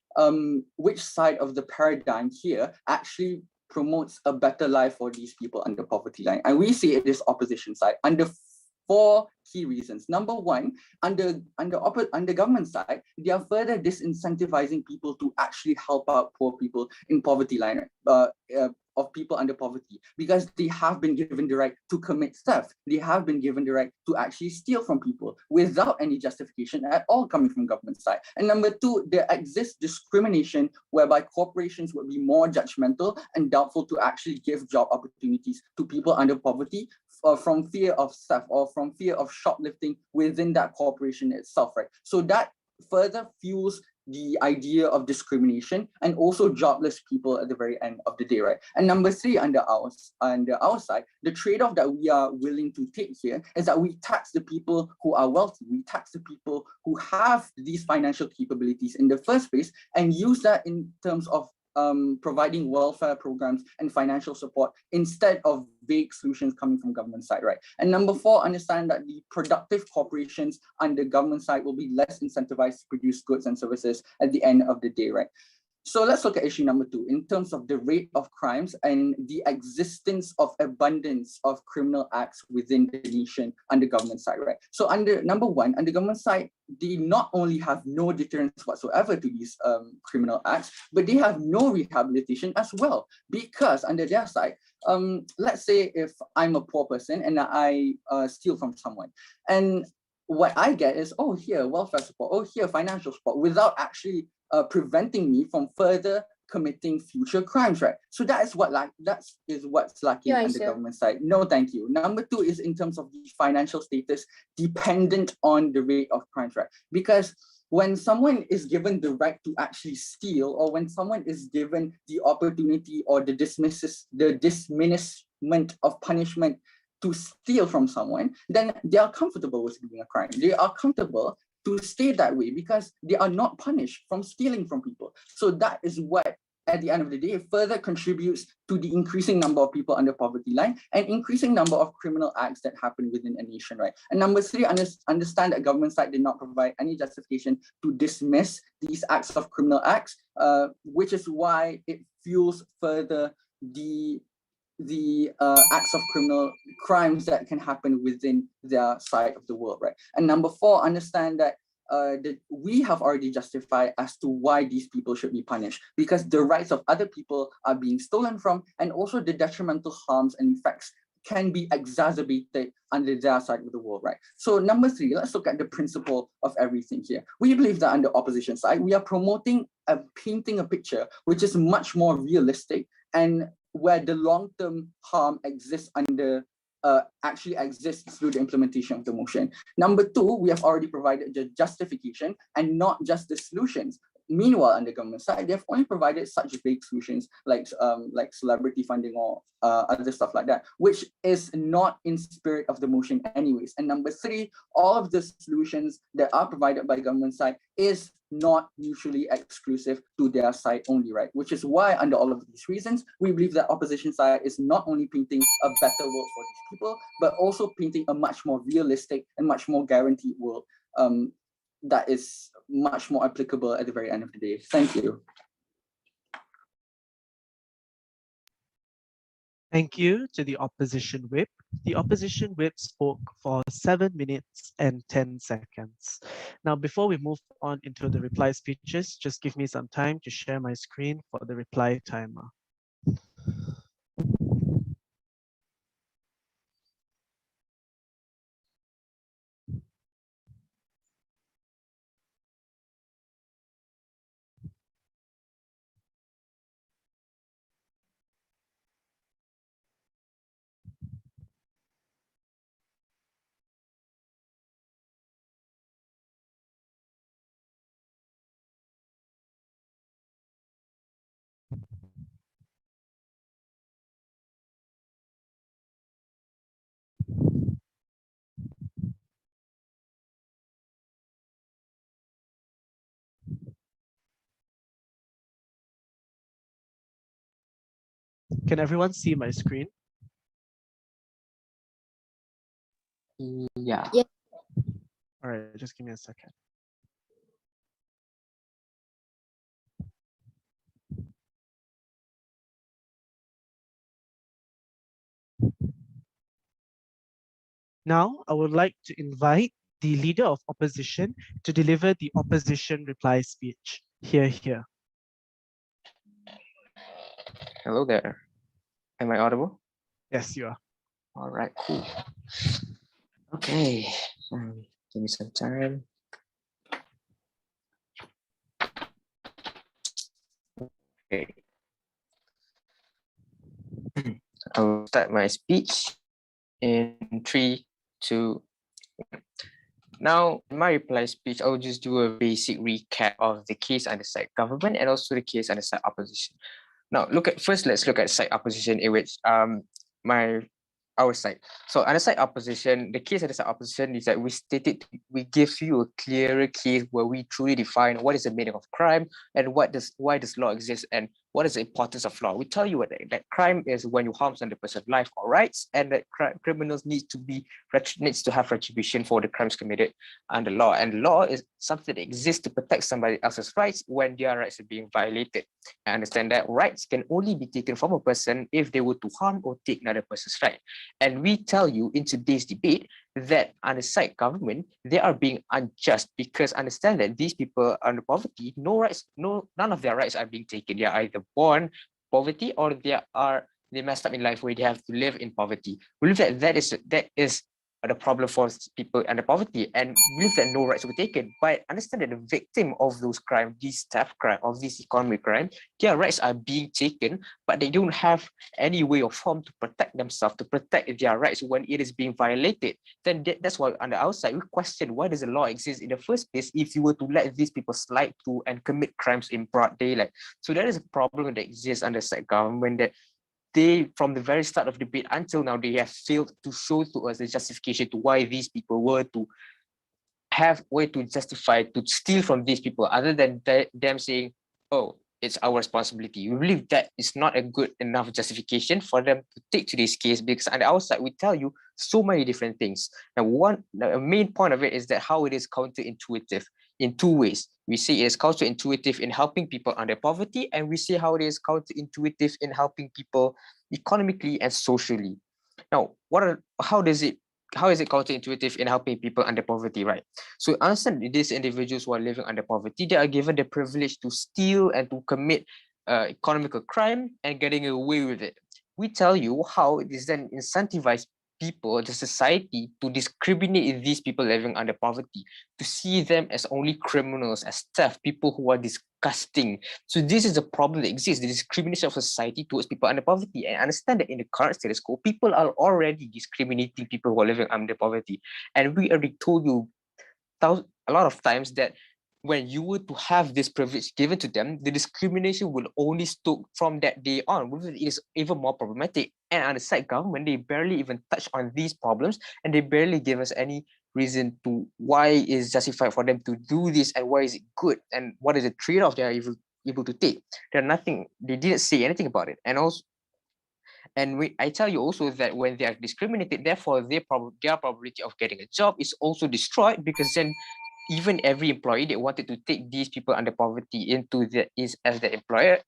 side of the paradigm here actually promotes a better life for these people under poverty line? And we see it is opposition side under four key reasons. Number one, under government side, they are further disincentivizing people to actually help out poor people in poverty line, of people under poverty, because they have been given the right to commit theft. They have been given the right to actually steal from people without any justification at all coming from government side. And number two, there exists discrimination whereby corporations would be more judgmental and doubtful to actually give job opportunities to people under poverty from fear of theft or from fear of shoplifting within that corporation itself, right? So that further fuels the idea of discrimination and also jobless people at the very end of the day, right? And number three, under our side, the trade-off that we are willing to take here is that we tax the people who are wealthy, we tax the people who have these financial capabilities in the first place and use that in terms of providing welfare programs and financial support instead of vague solutions coming from government side, right? And number four, understand that the productive corporations on the government side will be less incentivized to produce goods and services at the end of the day, right? So let's look at issue number two in terms of the rate of crimes and the existence of abundance of criminal acts within the nation under government side, right? So under number one, under government side, they not only have no deterrence whatsoever to these criminal acts, but they have no rehabilitation as well, because under their side, let's say if I'm a poor person and I steal from someone, and what I get is, oh, here, welfare support, oh, here, financial support, without actually preventing me from further committing future crimes, right? So that is what's lacking on the government side. No, thank you. Number two is in terms of the financial status dependent on the rate of crimes, right? Because when someone is given the right to actually steal, or when someone is given the opportunity or the diminishment of punishment to steal from someone, then they are comfortable with doing a crime. They are comfortable to stay that way because they are not punished from stealing from people. So that is what, at the end of the day, further contributes to the increasing number of people under poverty line and increasing number of criminal acts that happen within a nation, right? And number three, understand that government side did not provide any justification to dismiss these acts of criminal acts, which is why it fuels further the the acts of criminal crimes that can happen within their side of the world, right? And number four, understand that we have already justified as to why these people should be punished, because the rights of other people are being stolen from, and also the detrimental harms and effects can be exacerbated under their side of the world, right? So number three, let's look at the principle of everything here. We believe that on the opposition side, we are promoting painting a picture which is much more realistic, and where the long-term harm exists actually exists through the implementation of the motion. Number two, we have already provided the justification and not just the solutions. Meanwhile, on the government side, they have only provided such vague solutions like celebrity funding or other stuff like that, which is not in spirit of the motion anyways. And number three, all of the solutions that are provided by government side is not mutually exclusive to their side only, right? Which is why, under all of these reasons, we believe that opposition side is not only painting a better world for these people, but also painting a much more realistic and much more guaranteed world that is much more applicable at the very end of the day. Thank you. Thank you to the opposition whip. The opposition whip spoke for 7 minutes and 10 seconds. Now, before we move on into the reply speeches, just give me some time to share my screen for the reply timer. Can everyone see my screen? Yeah. All right, just give me a second. Now, I would like to invite the leader of opposition to deliver the opposition reply speech. Here. Hello there. Am I audible? Yes, you are. All right, cool. Okay, give me some time. Okay. I'll start my speech in 3, 2, 1. Now, in my reply speech, I'll just do a basic recap of the case under side government and also the case under side opposition. Now, let's look at side opposition, in which our side. So under side opposition, the case under side opposition is that we give you a clearer case where we truly define what is the meaning of crime and why does law exist and what is the importance of law. We tell you that crime is when you harm another person's life or rights, and that criminals needs to have retribution for the crimes committed under law. And law is something that exists to protect somebody else's rights when their rights are being violated. I understand that rights can only be taken from a person if they were to harm or take another person's right. And we tell you in today's debate that under side government, they are being unjust, because understand that these people under poverty, none of their rights are being taken. They are either born poverty or they messed up in life where they have to live in poverty. We believe that is the problem for people under poverty, and believe that no rights were taken. But understand that the victim of those crimes, these theft crime, of this economic crime, their rights are being taken, but they don't have any way or form to protect themselves, to protect their rights when it is being violated. Then that's why on the outside we question, why does the law exist in the first place if you were to let these people slide through and commit crimes in broad daylight? So that is a problem that exists under side government, that they, from the very start of the debate until now, they have failed to show to us the justification to why these people were to justify to steal from these people, other than them saying, oh, it's our responsibility. We believe that is not a good enough justification for them to take to this case, because on the outside we tell you so many different things. Now, a main point of it is that how it is counterintuitive. in two ways. We say it is counterintuitive in helping people under poverty, and we say how it is counterintuitive in helping people economically and socially. Now, how is it counterintuitive in helping people under poverty, right? So understand these individuals who are living under poverty, they are given the privilege to steal and to commit economical crime and getting away with it. We tell you how it is then incentivize people, the society, to discriminate these people living under poverty, to see them as only criminals, as theft, people who are disgusting. So this is the problem that exists, the discrimination of society towards people under poverty. And understand that in the current status quo, people are already discriminating people who are living under poverty. And we already told you a lot of times that when you were to have this privilege given to them, the discrimination will only stop from that day on, which is even more problematic. And on the side government, they barely even touch on these problems, and they barely give us any reason to why is justified for them to do this, and why is it good, and what is the trade-off they are able to take. They didn't say anything about it. And also, I tell you also that when they are discriminated, therefore their probability of getting a job is also destroyed, because then even every employee that wanted to take these people under poverty as the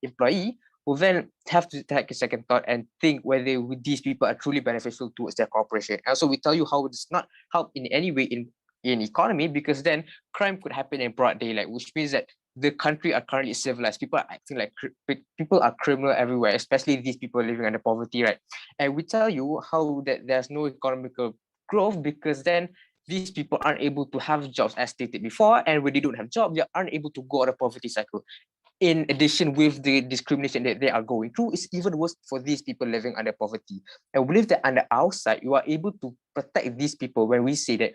employee will then have to take a second thought and think whether these people are truly beneficial towards their corporation. And so we tell you how it does not help in any way in economy, because then crime could happen in broad daylight, which means that the country are currently civilized. People are acting like people are criminal everywhere, especially these people living under poverty, right? And we tell you how that there's no economical growth, because then these people aren't able to have jobs as stated before, and when they don't have jobs, they aren't able to go out of poverty cycle. In addition, with the discrimination that they are going through, it's even worse for these people living under poverty. And we believe that under our side, you are able to protect these people when we say that,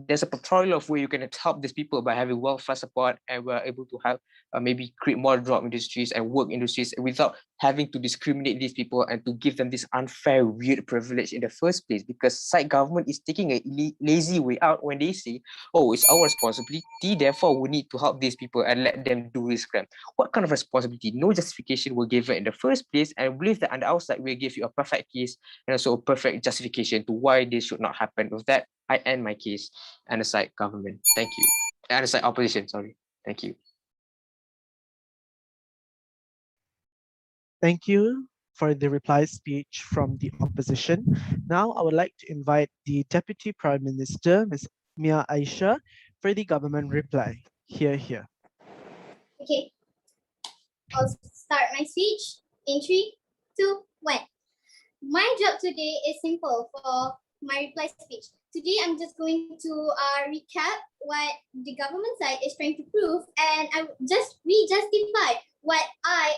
there's a portrayal of where you can help these people by having welfare support, and we're able to have maybe create more job industries and work industries without having to discriminate these people and to give them this unfair, weird privilege in the first place. Because side government is taking a lazy way out when they say, it's our responsibility, therefore we need to help these people and let them do this crime. What kind of responsibility? No justification were given in the first place, and I believe that on the outside we'll give you a perfect case and also a perfect justification to why this should not happen. With that, I end my case and the side government. Thank you. And the side opposition, sorry. Thank you. Thank you for the reply speech from the opposition. Now, I would like to invite the Deputy Prime Minister, Ms. Mia Aisha, for the government reply. Here. Okay, I'll start my speech in 3, 2, 1. My job today is simple for my reply speech. Today, I'm just going to recap what the government side is trying to prove, and I just re-justify what I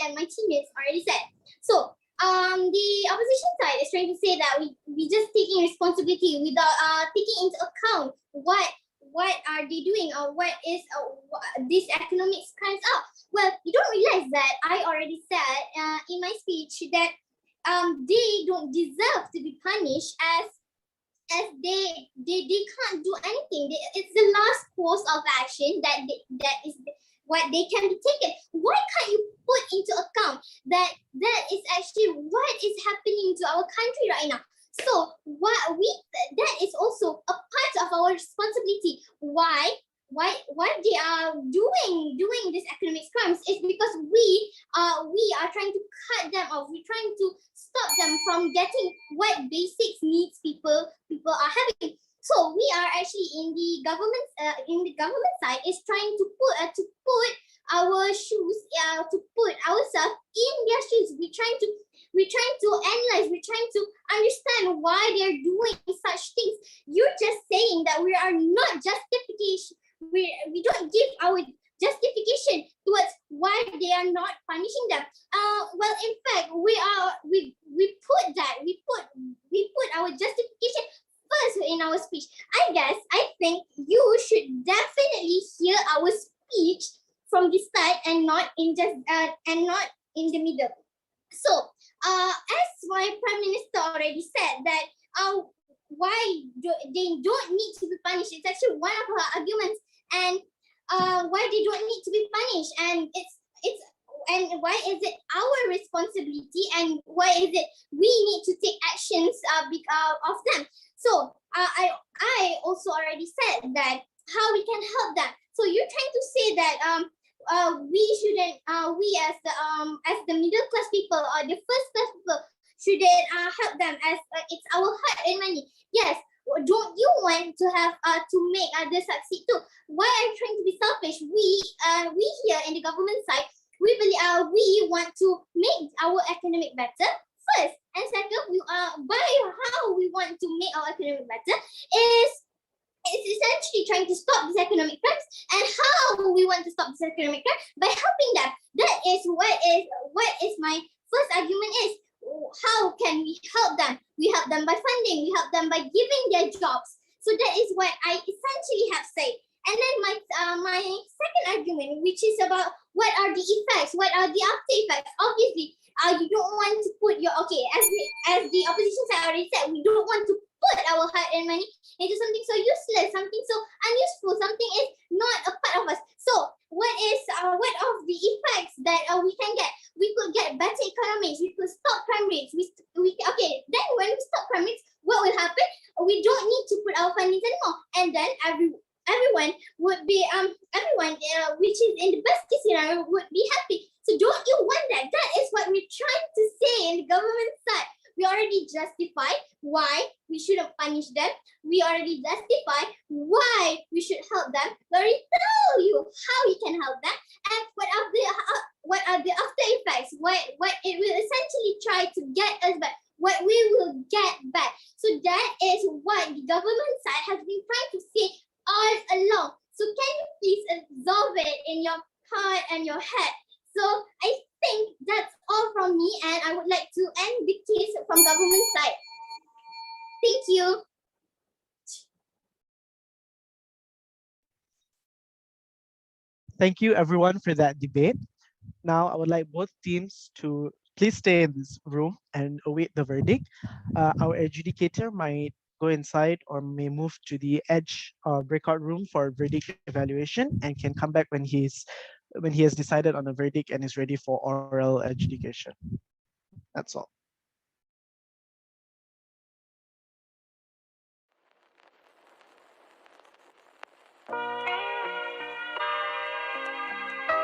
and my teammates already said. So, the opposition side is trying to say that we just taking responsibility without taking into account what are they doing, or what is this economic crimes are. Well, you don't realize that I already said in my speech that they don't deserve to be punished as they can't do anything. It's the last course of action that is what they can be taken. Why can't you put into account that is actually what is happening to our country right now? So that is also a part of our responsibility. Why they are doing these economic crimes is because we are trying to cut them off. We're trying to stop them from getting what basic needs people are having. So we are actually in the government side is trying to put our shoes, to put ourselves in their shoes. We're trying to analyze, we're trying to understand why they're doing such things. You're just saying that we are not justification. We don't give our justification towards why they are not punishing them. Well, in fact, we put our justification first in our speech. I think you should definitely hear our speech from the start and not in the middle. So, as my Prime Minister already said that why they don't need to be punished. It's actually one of her arguments, and why they don't need to be punished, and and why is it our responsibility, and why is it we need to take actions of them. So I also already said that how we can help them. So you're trying to say that we shouldn't we as the middle class people or the first class people shouldn't help them as it's our hard-earned money. Yes, don't you want to have to make others succeed too? Why are you trying to be selfish? We here in the government side, we believe we want to make our economic better first, and second, we by how we want to make our economic better is it's essentially trying to stop this economic crimes. And how we want to stop this economic crime? By helping them. That is what is my first argument is. How can we help them? We help them by funding. We help them by giving their jobs. So that is what I essentially have said. And then my second argument, which is about what are the effects, what are the after effects. Obviously, you don't want to put your as the opposition side already said, we don't want to put our hard-earned money into something so useless, something so unuseful, something is not a part of us. So what of the effects that we can get? We could get better economies. We could stop crime rates. Then when we stop crime rates, what will happen? We don't need to put our fundings anymore, and then everyone would be which is in the best case scenario would be happy. So don't you want that? That is what we're trying to say in the government side. We already justified why we shouldn't punish them. We already justified why we should help them. We already tell you how we can help them and what are the after effects. What it will essentially try to get us back. What we will get back. So that is what the government side has been trying to say all along. So can you please absorb it in your heart and your head? So I think that's all from me, and I would like to end the case from government side. Thank you. Thank you everyone for that debate. Now I would like both teams to please stay in this room and await the verdict. Our adjudicator might go inside or may move to the edge breakout room for verdict evaluation and can come back when he has decided on a verdict and is ready for oral adjudication. That's all.